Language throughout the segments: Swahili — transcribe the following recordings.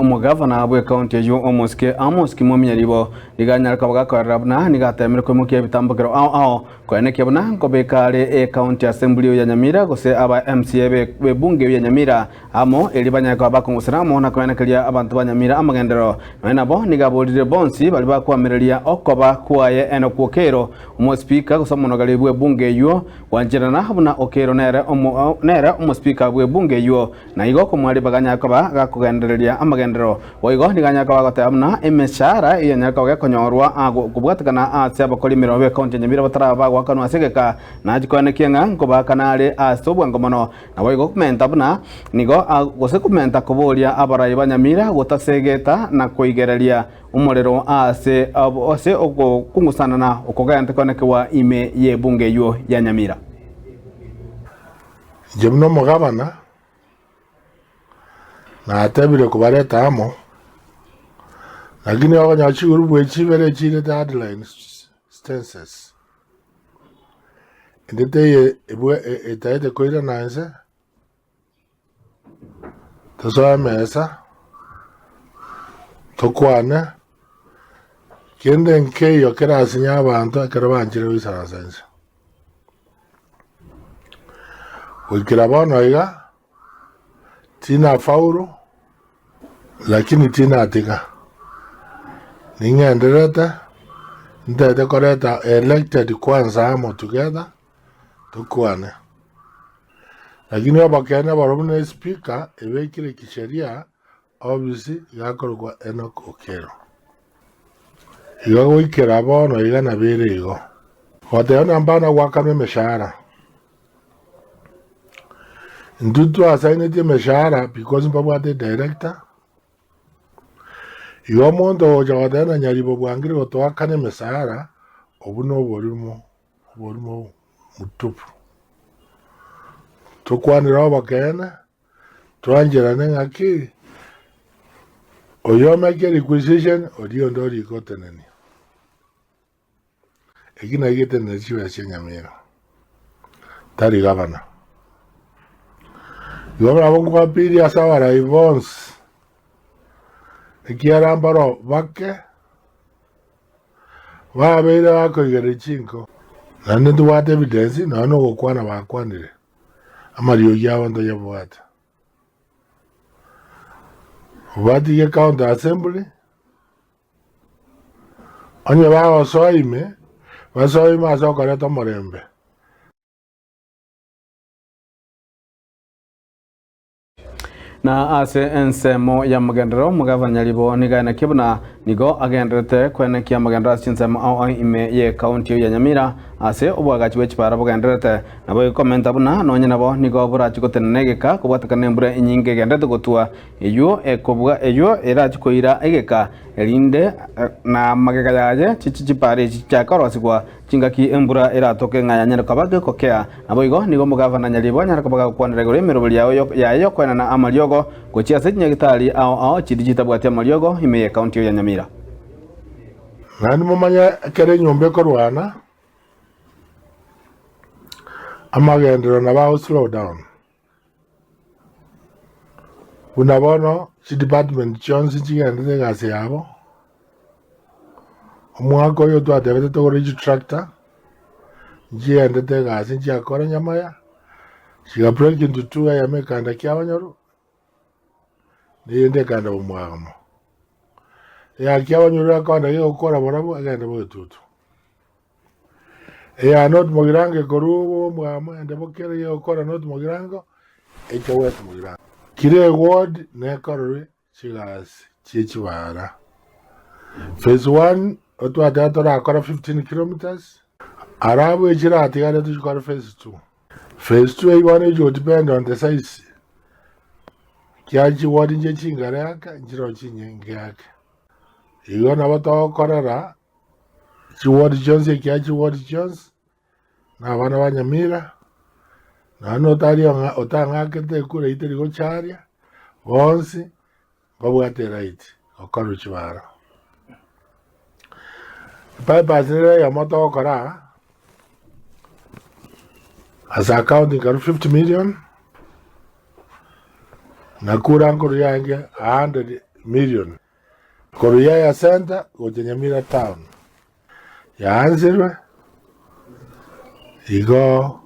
omugavana bwe county yo Amos Kimwaminyaribo liganya kabaga karabna nigatemere kumukia bitambukiro ao kweneke buna nkobekale county assembly ya Nyamira gose aba MCA be bunge ya Nyamira amo elibanya kwa bakungusira mo na kwenekelia abantu ba Nyamira amagendero nabo nigabolire bonsi bali bakwamerelia okoba kwaye eno kwokero omo speaker gusomonogale bwe bunge yo wanjirana buna okero nere omo speaker bwe bunge yo na igo kumwali baganya kwa gakugenderelia amagendero oigo niganya kwa gotamna emeshara iya nyaka gakonyorwa kubwatikana ase abakolimiro be county Nyamira batara wakanu asegeka na jikwaneke nko bakanale asobwa ngomono na oigo kumenta buna nigo gose kumenta kubolia abarayi ba Nyamira gotasegeta na kuigerelia umurero ase okungusana na okogante konekewa ime ye bunge yo ya Nyamira jemno mugavana na atebire kubareta amo lakini wakanyachi urubwe chibere chile deadline stances ndete ebwe etaite koira nanse tosoa mesa tokwane kende nkeyo kera asinya abantu akera banjire wisaransense ukira bana iga tina fauro lakini tina atika ningendereta ndete koreta elected kwanza amo together tukwane lakini wabakene barobune speaker ebekire kisheria obviously yakorwa Enoch Okero igo ikera bono iga na bere igo hoteona mbana wakame meshahara ndutu assigned meshahara because mbabwate director igo mondo jawadana nyaribo bwangire gotwakane meshahara obuno borimo mutupu tukwanira abakene twanjirane ngaki oyoma ke requisition odio ndori goteneni egina igete chiwa Nyamira tari gavana yobra bongo papiri asawara ivons ekiara ambaro bakke wabere wako igere chinko nande duwate evidence no gokwana bakwanire amario yawo ndo yabwata ubati ye county assembly onye bawo soime asokore to morembe na ase ensemo ya magendero mugavanya libo nigana kibuna nigo agendrete kwenekia magendero asinsemo au ime ye county ya Nyamira ase obwagachi wechipara bugendrete nabo komenta buna nonye nabo nigo burachi gotenegeka kubwatakane mbure inyinge gendete gotua eyo ekobwa eyo erachi koira egeka elinde na magega yaje chichipare chichakorwasigwa chingaki embura eratoke nganya kabage kokea nabo igo nigo mugavana nyalibo nyarakabaga kwanire gore merobali yayo kwena na amaliogo gochia senya gitali ao chidijita bwatia amaliogo ime county ya Nyamira nani mumanya kere nyombe korwana amagendero na bao slow down unabono chi department chonsi chigende gase yabo omwako yo twatebete togore tractor jiende te gase jakora Nyamaya chiga break into two ya mekanda kyabanyoro niende kanda omwagamo ya kyabanyoro akanda yo gukora borabo agenda botutu ya not mogirange korubo mwamo ende bokere yo gukora not mogirango echo wetu mogirango kire ward ne korore chigas chichibara phase 1 otwata tora akora 15 kilometers arabo ejira atigare tuchikora phase 2 phase 2 ibone jo depend on the size kyaji ward nje chingare aka njiro chinyenge aka iyo nabato korara chiward Jones kyaji ward Jones na bana ba Nyamira na no tari otanga kete kure iteri go charia bonsi babwate right okoro chibara bypass ya moto kora as accounting 50 million Nakura nguru yange 100 million. Koruyaya Center gocha Nyamira Town. Yaanzirwe igo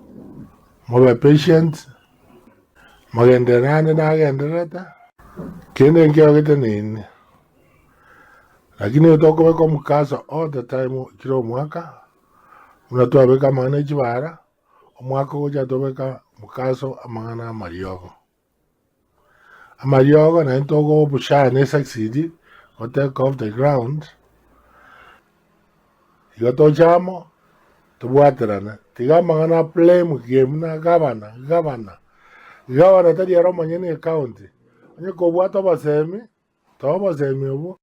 mobe patient magenderane na gendereta kende ngeo gete nini. Lakini utoko weko mkaso all the time kilo mwaka unatoa weka mangana chibara omwaka gocha tobeka mukaso amangana amariogo na intogo bushane succeed or take off the ground. Igoto chamo tubuaterana tiga mangana play mu game na governor tadi aro manyene county onye ko bwato basemi obo